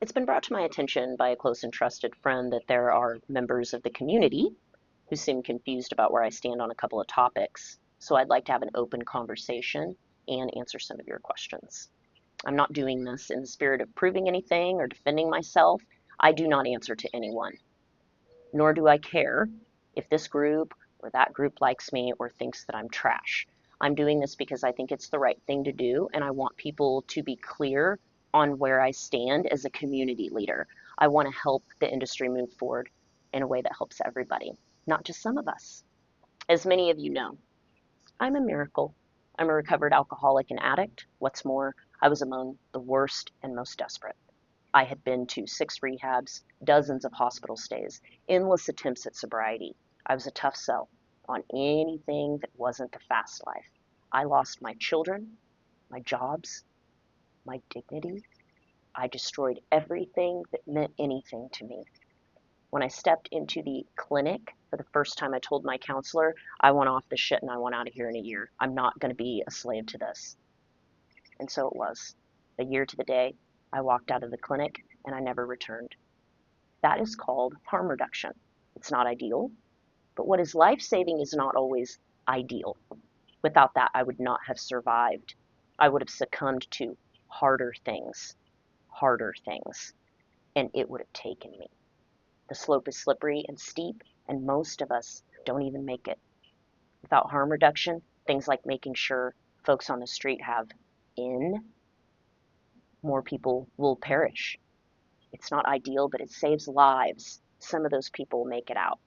It's been brought to my attention by a close and trusted friend that there are members of the community who seem confused about where I stand on a couple of topics. So I'd like to have an open conversation and answer some of your questions. I'm not doing this in the spirit of proving anything or defending myself. I do not answer to anyone, nor do I care if this group or that group likes me or thinks that I'm trash. I'm doing this because I think it's the right thing to do, and I want people to be clear on where I stand as a community leader. I want to help the industry move forward in a way that helps everybody, not just some of us. As many of you know, I'm a miracle. I'm a recovered alcoholic and addict. What's more, I was among the worst and most desperate. I had been to 6 rehabs, dozens of hospital stays, endless attempts at sobriety. I was a tough sell on anything that wasn't the fast life. I lost my children, my jobs, my dignity. I destroyed everything that meant anything to me. When I stepped into the clinic for the first time, I told my counselor, I want off this shit and I want out of here in a year. I'm not going to be a slave to this. And so it was. A year to the day, I walked out of the clinic and I never returned. That is called harm reduction. It's not ideal, but what is life-saving is not always ideal. Without that, I would not have survived. I would have succumbed to harder things, and it would have taken me. The slope is slippery and steep, and most of us don't even make it. Without harm reduction, things like making sure folks on the street have in, more people will perish. It's not ideal, but it saves lives. Some of those people will make it out.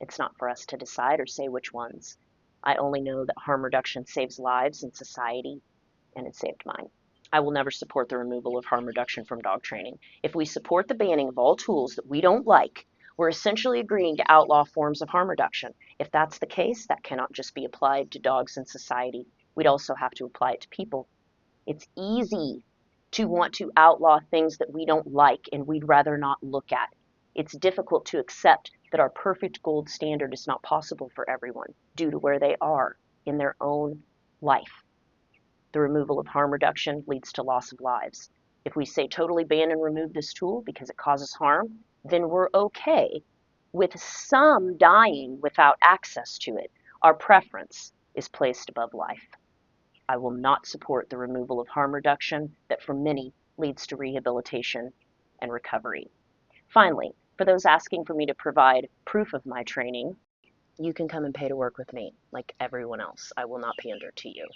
It's not for us to decide or say which ones. I only know that harm reduction saves lives in society, and it saved mine. I will never support the removal of harm reduction from dog training. If we support the banning of all tools that we don't like, we're essentially agreeing to outlaw forms of harm reduction. If that's the case, that cannot just be applied to dogs in society. We'd also have to apply it to people. It's easy to want to outlaw things that we don't like and we'd rather not look at. It's difficult to accept that our perfect gold standard is not possible for everyone due to where they are in their own life. The removal of harm reduction leads to loss of lives. If we say totally ban and remove this tool because it causes harm, then we're okay with some dying without access to it. Our preference is placed above life. I will not support the removal of harm reduction that for many leads to rehabilitation and recovery. Finally, for those asking for me to provide proof of my training, you can come and pay to work with me like everyone else. I will not pander to you.